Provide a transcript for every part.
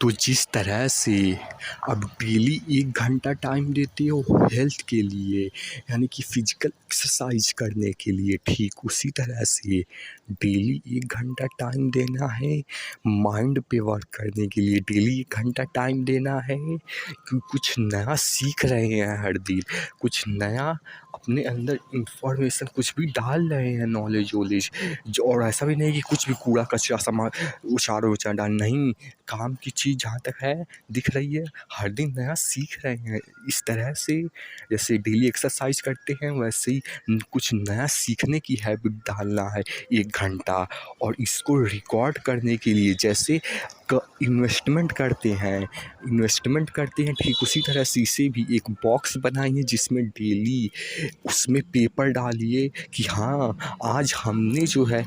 तो जिस तरह से अब डेली 1 घंटा टाइम देते हो हेल्थ के लिए, यानी कि फ़िज़िकल एक्सरसाइज करने के लिए, ठीक उसी तरह से डेली 1 घंटा टाइम देना है माइंड पे वर्क करने के लिए। डेली 1 घंटा टाइम देना है कि कुछ नया सीख रहे हैं हर दिन, कुछ नया अपने अंदर इंफॉर्मेशन कुछ भी डाल रहे हैं, नॉलेज वॉलेज जो। और ऐसा भी नहीं कि कुछ भी कूड़ा कचरा सामान उछाड़ डाल, नहीं, काम की चीज़ जहाँ तक है दिख रही है, हर दिन नया सीख रहे हैं। इस तरह से जैसे डेली एक्सरसाइज करते हैं वैसे ही कुछ नया सीखने की हैबिट डालना है 1 घंटा। और इसको रिकॉर्ड करने के लिए जैसे इन्वेस्टमेंट करते हैं ठीक उसी तरह से इसे भी एक बॉक्स बनाइए जिसमें डेली उसमें पेपर डालिए कि हाँ, आज हमने जो है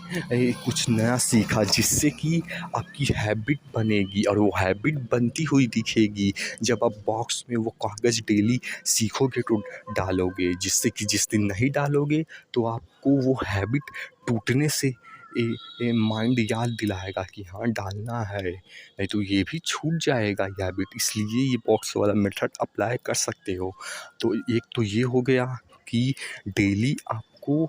कुछ नया सीखा, जिससे कि आपकी हैबिट बनेगी और वो हैबिट बनती हुई दिखेगी जब आप बॉक्स में वो कागज़ डेली सीखोगे तो डालोगे, जिससे कि जिस दिन नहीं डालोगे तो आपको वो हैबिट टूटने से माइंड याद दिलाएगा कि हाँ डालना है, नहीं तो ये भी छूट जाएगा ये हैबिट। इसलिए ये बॉक्स वाला मेथड अप्लाई कर सकते हो। तो एक तो ये हो गया कि डेली आपको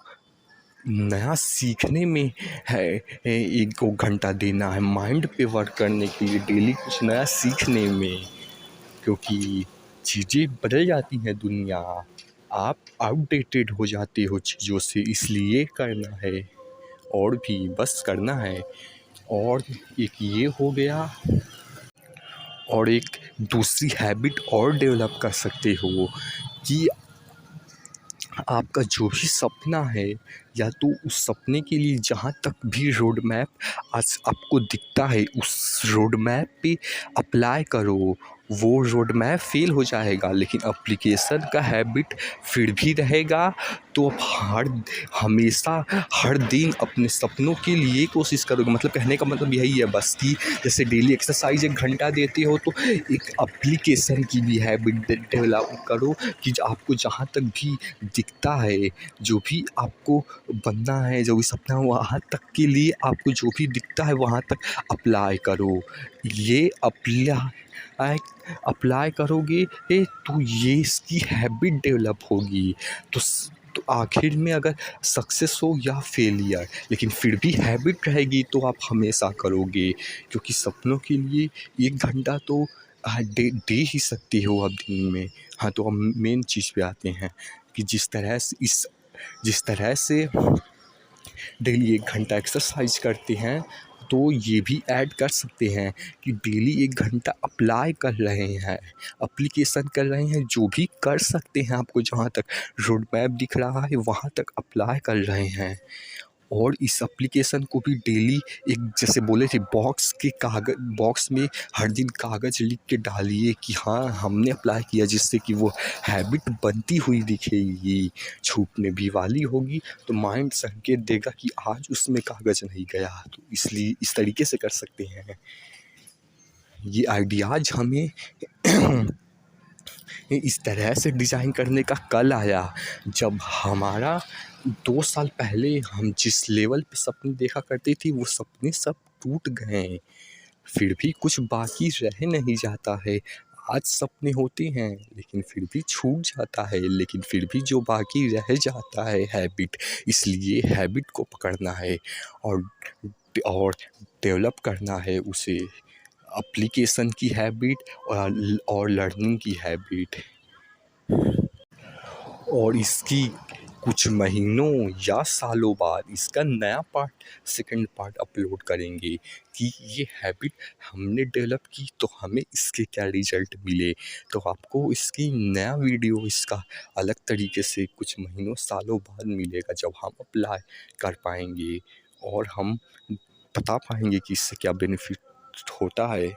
नया सीखने में है 1-2 घंटा देना है, माइंड पे वर्क करने के लिए डेली कुछ नया सीखने में, क्योंकि चीज़ें बदल जाती हैं दुनिया, आप आउटडेटेड हो जाते हो चीज़ों से, इसलिए करना है और भी बस करना है। और एक ये हो गया, और एक दूसरी हैबिट और डेवलप कर सकते हो कि आपका जो भी सपना है या तो उस सपने के लिए जहाँ तक भी रोड मैप आज आपको दिखता है उस रोड मैप पे अप्लाई करो। वो रोड मैप फेल हो जाएगा लेकिन एप्लीकेशन का हैबिट फिर भी रहेगा। तो आप हमेशा हर दिन अपने सपनों के लिए कोशिश करोगे। मतलब कहने का मतलब यही है बस कि जैसे डेली एक्सरसाइज 1 घंटा देते हो तो एक एप्लीकेशन की भी हैबिट डेवलप करो कि आपको जहाँ तक भी दिखता है, जो भी आपको बनना है, जो भी सपना है, वहाँ तक के लिए आपको जो भी दिखता है वहाँ तक अप्लाई करो। ये अप्लाई करोगे तो ये इसकी हैबिट डेवलप होगी। तो आखिर में अगर सक्सेस हो या फेलियर, लेकिन फिर भी हैबिट रहेगी तो आप हमेशा करोगे, क्योंकि सपनों के लिए 1 घंटा तो दे ही सकते हो आप दिन में। हाँ, तो हम मेन चीज़ पे आते हैं कि जिस तरह से डेली 1 घंटा एक्सरसाइज करते हैं तो ये भी ऐड कर सकते हैं कि डेली 1 घंटा अप्लाई कर रहे हैं, एप्लीकेशन कर रहे हैं, जो भी कर सकते हैं आपको जहाँ तक रोड मैप दिख रहा है वहाँ तक अप्लाई कर रहे हैं। और इस एप्लीकेशन को भी डेली एक जैसे बोले थे बॉक्स में हर दिन कागज़ लिख के डालिए कि हाँ हमने अप्लाई किया, जिससे कि वो हैबिट बनती हुई दिखेगी, छूटने भी वाली होगी। तो माइंड संकेत देगा कि आज उसमें कागज़ नहीं गया, तो इसलिए इस तरीके से कर सकते हैं। ये आइडियाज़ हमें इस तरह से डिज़ाइन करने का कल आया जब हमारा 2 साल पहले हम जिस लेवल पे सपने देखा करते थे वो सपने सब टूट गए। फिर भी कुछ बाकी रह नहीं जाता है। आज सपने होते हैं लेकिन फिर भी छूट जाता है, लेकिन फिर भी जो बाकी रह जाता है हैबिट, इसलिए हैबिट को पकड़ना है और डेवलप करना है उसे, एप्लीकेशन की हैबिट और लर्निंग की हैबिट। और इसकी कुछ महीनों या सालों बाद इसका नया सेकंड पार्ट अपलोड करेंगे कि ये हैबिट हमने डेवलप की तो हमें इसके क्या रिजल्ट मिले। तो आपको इसकी नया वीडियो इसका अलग तरीके से कुछ महीनों सालों बाद मिलेगा जब हम अप्लाई कर पाएंगे और हम बता पाएंगे कि इससे क्या बेनिफिट होता है।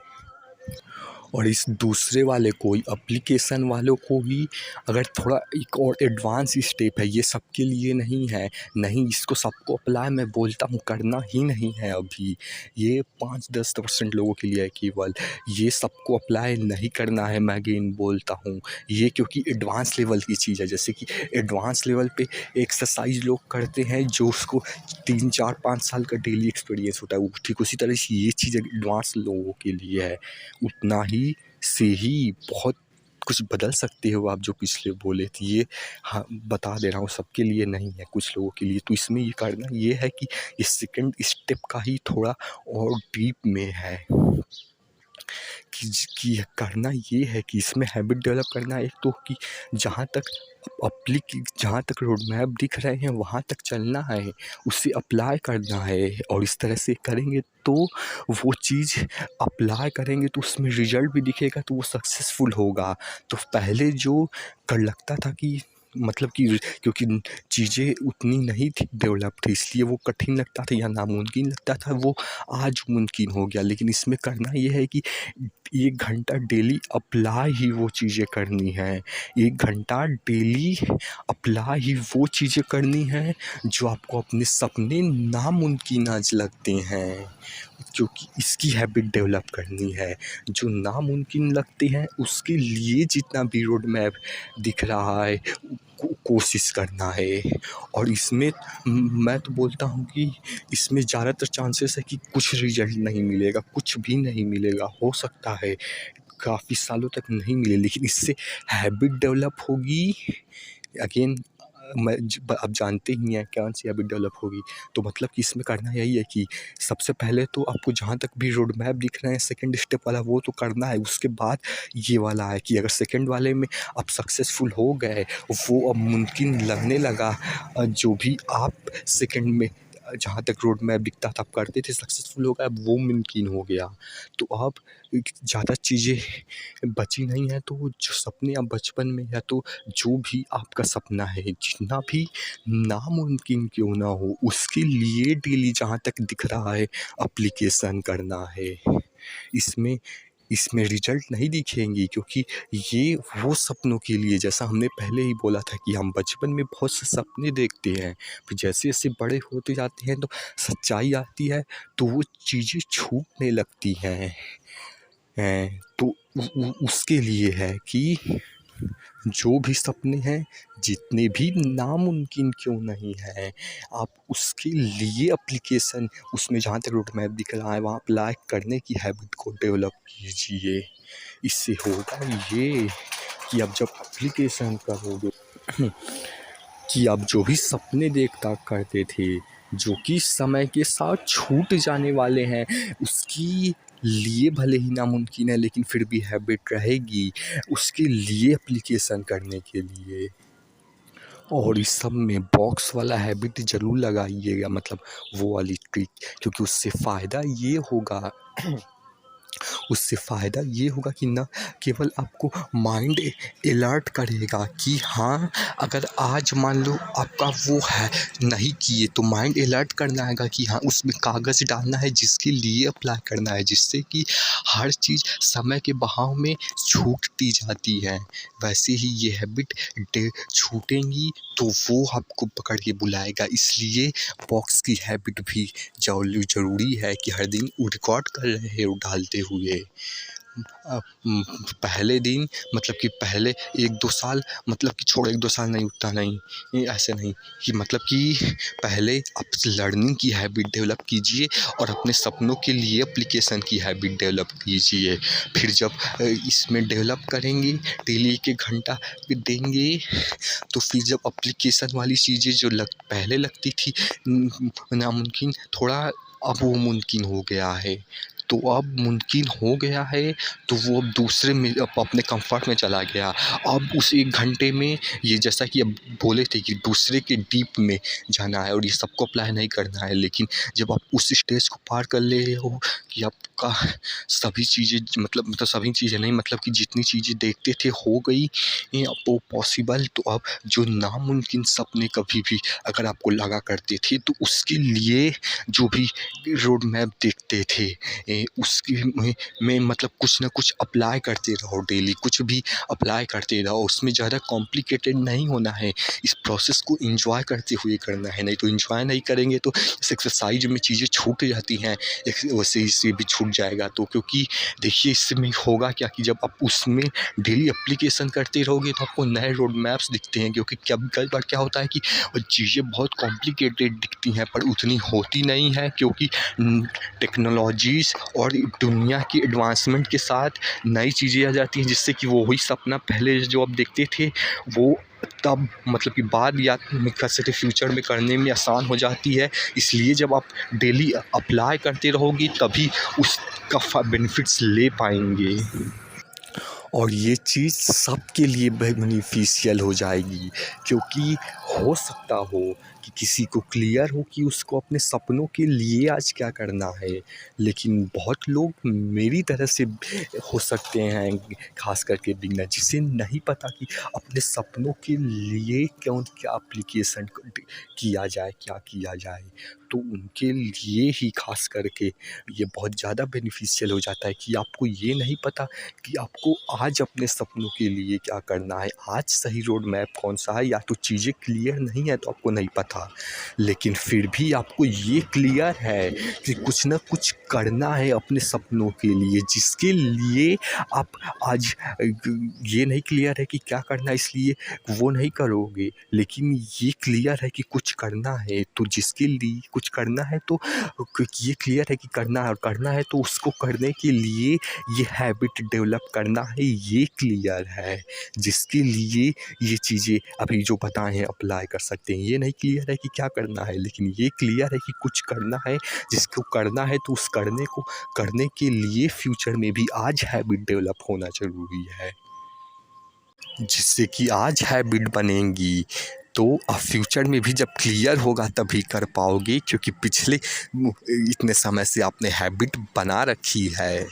और इस दूसरे वाले को ही, एप्लीकेशन वालों को ही, अगर थोड़ा एक और एडवांस स्टेप है, ये सबके लिए नहीं है। नहीं, इसको सबको अप्लाई मैं बोलता हूँ करना ही नहीं है अभी। ये 5-10% लोगों के लिए है केवल। ये सबको अप्लाई नहीं करना है, मैं अगेन बोलता हूँ। ये क्योंकि एडवांस लेवल की चीज़ है। जैसे कि एडवांस लेवल पे एक्सरसाइज लोग करते हैं जो उसको 3-4-5 साल का डेली एक्सपीरियंस होता है, वो ठीक उसी तरह से ये चीज़ एडवांस लोगों के लिए है। उतना ही से ही बहुत कुछ बदल सकते हो आप, जो पिछले बोले थे ये। हाँ, बता दे रहा हूँ, सबके लिए नहीं है, कुछ लोगों के लिए। तो इसमें ये करना ये है कि इस सेकंड स्टेप का ही थोड़ा और डीप में है कि करना ये है कि इसमें हैबिट डेवलप करना है। एक तो कि जहाँ तक रोड मैप दिख रहे हैं वहाँ तक चलना है, उसे अप्लाई करना है। और इस तरह से करेंगे तो वो चीज़ अप्लाई करेंगे तो उसमें रिजल्ट भी दिखेगा, तो वो सक्सेसफुल होगा। तो पहले जो कर लगता था कि मतलब कि क्योंकि चीज़ें उतनी नहीं थी डेवलप थी, इसलिए वो कठिन लगता था या नामुमकिन लगता था, वो आज मुमकिन हो गया। लेकिन इसमें करना ये है कि 1 घंटा डेली अप्लाई ही वो चीज़ें करनी है। 1 घंटा डेली अप्लाई ही वो चीज़ें करनी है जो आपको अपने सपने नामुमकिन आज लगते हैं, क्योंकि इसकी हैबिट डेवलप करनी है। जो नामुमकिन लगते हैं उसके लिए जितना भी रोड मैप दिख रहा है कोशिश करना है। और इसमें मैं तो बोलता हूँ कि इसमें ज़्यादातर चांसेस है कि कुछ रिजल्ट नहीं मिलेगा, कुछ भी नहीं मिलेगा। हो सकता है काफ़ी सालों तक नहीं मिले, लेकिन इससे हैबिट डेवलप होगी। अगेन आप जानते ही हैं कौन सी हैबिट डेवलप होगी। तो मतलब कि इसमें करना यही है कि सबसे पहले तो आपको जहाँ तक भी रोड मैप दिख रहे हैं सेकंड स्टेप वाला, वो तो करना है। उसके बाद ये वाला है कि अगर सेकंड वाले में आप सक्सेसफुल हो गए, वो अब मुमकिन लगने लगा, जो भी आप सेकंड में जहाँ तक रोड मैप दिखता था आप करते थे, सक्सेसफुल हो गया, अब वो मुमकिन हो गया। तो अब ज़्यादा चीज़ें बची नहीं हैं। तो जो सपने आप बचपन में, या तो जो भी आपका सपना है, जितना भी नामुमकिन क्यों ना हो, उसके लिए डेली जहाँ तक दिख रहा है एप्लीकेशन करना है। इसमें इसमें रिजल्ट नहीं दिखेंगी, क्योंकि ये वो सपनों के लिए, जैसा हमने पहले ही बोला था कि हम बचपन में बहुत से सपने देखते हैं, फिर जैसे जैसे बड़े होते जाते हैं तो सच्चाई आती है, तो वो चीज़ें छूटने लगती हैं। तो उसके लिए है कि जो भी सपने हैं, जितने भी नामुमकिन क्यों नहीं हैं, आप उसके लिए एप्लीकेशन, उसमें जहाँ तक रोड मैप दिख रहा है वहाँ अप्लाई करने की हैबिट को डेवलप कीजिए। इससे होगा ये कि आप जब एप्लीकेशन करोगे कि आप जो भी सपने देखता करते थे, जो कि समय के साथ छूट जाने वाले हैं, उसकी लिए भले ही नामुमकिन है लेकिन फिर भी हैबिट रहेगी, उसके लिए एप्लीकेशन करने के लिए। और इस सब में बॉक्स वाला हैबिट ज़रूर लगाइएगा, मतलब वो वाली ट्रिक, क्योंकि उससे फ़ायदा ये होगा कि ना केवल आपको माइंड अलर्ट करेगा कि हाँ, अगर आज मान लो आपका वो है नहीं किए, तो माइंड अलर्ट करना आएगा कि हाँ, उसमें कागज़ डालना है जिसके लिए अप्लाई करना है, जिससे कि हर चीज़ समय के बहाव में छूटती जाती है। वैसे ही ये हैबिट छूटेंगी तो वो आपको पकड़ के बुलाएगा। इसलिए बॉक्स की हैबिट भी ज़रूरी है कि हर दिन रिकॉर्ड कर रहे हो डालते हुए। पहले दिन मतलब कि पहले 1-2 साल, मतलब कि छोड़ो 1-2 साल नहीं, उतना नहीं, ऐसे नहीं कि मतलब कि पहले आप लर्निंग की हैबिट डेवलप कीजिए और अपने सपनों के लिए एप्लीकेशन की हैबिट डेवलप कीजिए। फिर जब इसमें डेवलप करेंगे, डेली 1-1 घंटा देंगे, तो फिर जब एप्लीकेशन वाली चीज़ें जो पहले लगती थी नामुमकिन, थोड़ा अब वो मुमकिन हो गया है। तो अब मुमकिन हो गया है, तो वो अब दूसरे में अपने कंफर्ट में चला गया। अब उस 1 घंटे में ये, जैसा कि अब बोले थे कि दूसरे के डीप में जाना है और ये सबको अप्लाई नहीं करना है, लेकिन जब आप उस स्टेज को पार कर ले रहे हो कि आपका सभी चीज़ें, मतलब सभी चीज़ें नहीं, मतलब कि जितनी चीज़ें देखते थे हो गई, अब वो पॉसिबल, तो अब जो नामुमकिन सपने कभी भी अगर आपको लगा करते थे, तो उसके लिए जो भी रोड मैप देखते थे, उसके में मतलब कुछ ना कुछ अप्लाई करते रहो डेली, कुछ भी अप्लाई करते रहो। उसमें ज़्यादा कॉम्प्लिकेटेड नहीं होना है, इस प्रोसेस को एंजॉय करते हुए करना है। नहीं तो एंजॉय नहीं करेंगे तो इस एक्सरसाइज में चीज़ें छूट जाती हैं, वैसे इससे भी छूट जाएगा। तो क्योंकि देखिए इसमें होगा क्या कि जब आप उसमें डेली एप्लीकेशन करते रहोगे तो आपको नए रोड मैप्स दिखते हैं। क्योंकि कई बार क्या होता है कि चीज़ें बहुत कॉम्प्लिकेटेड दिखती हैं पर उतनी होती नहीं है, क्योंकि टेक्नोलॉजीज़ और दुनिया की एडवांसमेंट के साथ नई चीज़ें आ जाती हैं, जिससे कि वो वही सपना पहले जो आप देखते थे वो तब मतलब कि बाद या कह सकते फ्यूचर में करने में आसान हो जाती है। इसलिए जब आप डेली अप्लाई करते रहोगे तभी उसका बेनिफिट्स ले पाएंगे, और ये चीज़ सबके लिए बेनिफिशियल हो जाएगी। क्योंकि हो सकता हो कि किसी को क्लियर हो कि उसको अपने सपनों के लिए आज क्या करना है, लेकिन बहुत लोग मेरी तरह से हो सकते हैं, खास करके बिगनर, जिसे नहीं पता कि अपने सपनों के लिए कौन क्या एप्लीकेशन किया जाए, क्या किया जाए। तो उनके लिए ही खास करके ये बहुत ज़्यादा बेनिफिशियल हो जाता है कि आपको ये नहीं पता कि आपको आज अपने सपनों के लिए क्या करना है, आज सही रोड मैप कौन सा है, या तो चीज़ें क्लियर नहीं है तो आपको नहीं पता, लेकिन फिर भी आपको ये क्लियर है कि कुछ ना कुछ करना है अपने सपनों के लिए, जिसके लिए आप आज ये नहीं क्लियर है कि क्या करना है, इसलिए वो नहीं करोगे। लेकिन ये क्लियर है कि कुछ करना है, तो जिसके लिए कुछ करना है तो ये क्लियर है कि करना है, और करना है तो उसको करने के लिए ये हैबिट डेवलप करना है, ये क्लियर है। जिसके लिए ये चीज़ें अभी जो बताए हैं अप्लाई कर सकते हैं। ये नहीं क्लियर है कि क्या करना है, लेकिन ये क्लियर है कि कुछ करना है, जिसको करना है तो उस करने के लिए फ्यूचर में भी आज हैबिट डेवलप होना ज़रूरी है। जिससे कि आज हैबिट बनेंगी तो फ्यूचर में भी जब क्लियर होगा तभी कर पाओगे, क्योंकि पिछले इतने समय से आपने हैबिट बना रखी है।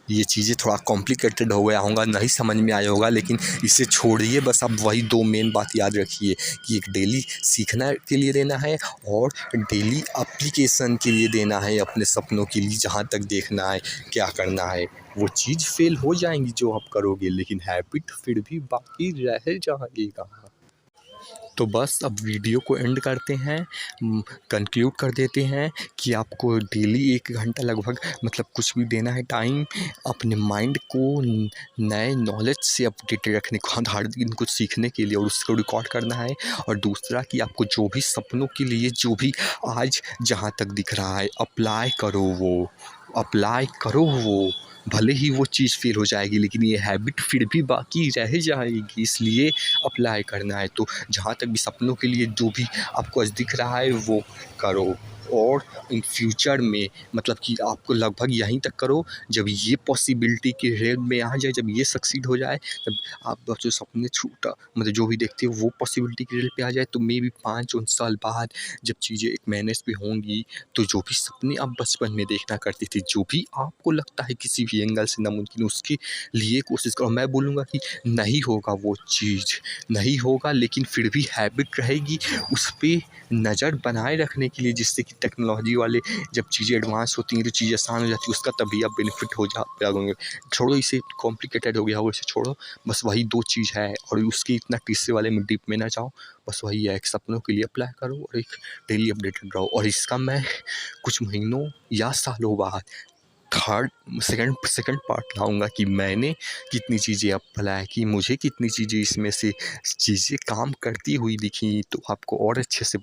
ये चीज़ें थोड़ा कॉम्प्लिकेटेड हो गया होगा, नहीं समझ में आया होगा, लेकिन इसे छोड़िए। बस आप वही 2 मेन बात याद रखिए कि एक डेली सीखना के लिए देना है और डेली एप्लीकेशन के लिए देना है, अपने सपनों के लिए जहाँ तक देखना है क्या करना है। वो चीज़ फेल हो जाएंगी जो आप करोगे, लेकिन हैबिट फिर भी बाकी रह जाएगा। तो बस अब वीडियो को एंड करते हैं, कंक्लूड कर देते हैं कि आपको डेली 1 घंटा लगभग मतलब कुछ भी देना है टाइम, अपने माइंड को नए नॉलेज से अपडेटेड रखने को, हर दिन कुछ सीखने के लिए, और उसको रिकॉर्ड करना है। और दूसरा कि आपको जो भी सपनों के लिए जो भी आज जहाँ तक दिख रहा है अप्लाई करो वो भले ही वो चीज़ फेल हो जाएगी, लेकिन ये हैबिट फिर भी बाकी रह जाएगी, इसलिए अप्लाई करना है। तो जहाँ तक भी सपनों के लिए जो भी आपको आज दिख रहा है वो करो, और इन फ्यूचर में मतलब कि आपको लगभग यहीं तक करो जब ये पॉसिबिलिटी के रेल में आ जाए, जब ये सक्सीड हो जाए, तब आप जो सपने छूटा मतलब जो भी देखते हो वो पॉसिबिलिटी के रेल पे आ जाए, तो मे बी 5-10 साल बाद जब चीज़ें एक मैनेज पे होंगी, तो जो भी सपने आप बचपन में देखना करते थे, जो भी आपको लगता है किसी भी एंगल से नामुमकिन, उसके लिए कोशिश करो। मैं बोलूँगा कि नहीं होगा वो चीज़, नहीं होगा, लेकिन फिर भी हैबिट रहेगी उस पे नज़र बनाए रखने के लिए, जिससे कि टेक्नोलॉजी वाले जब चीज़ें एडवांस होती हैं तो चीज़ें आसान हो जाती है, उसका तभी आप बेनिफिट हो जाओगे। छोड़ो, इसे कॉम्प्लिकेटेड हो गया हो, इसे छोड़ो। बस वही 2 चीज़ है, और उसके इतना तीसरे वाले में डीप में ना जाओ। बस वही है, एक सपनों के लिए अप्लाई करो और एक डेली अपडेटेड रहो। और इसका मैं कुछ महीनों या सालों बाद सेकंड पार्ट लाऊंगा कि मैंने कितनी चीज़ें अप्लाई की, मुझे कितनी चीज़ें इसमें से चीज़ें काम करती हुई दिखी, तो आपको और अच्छे से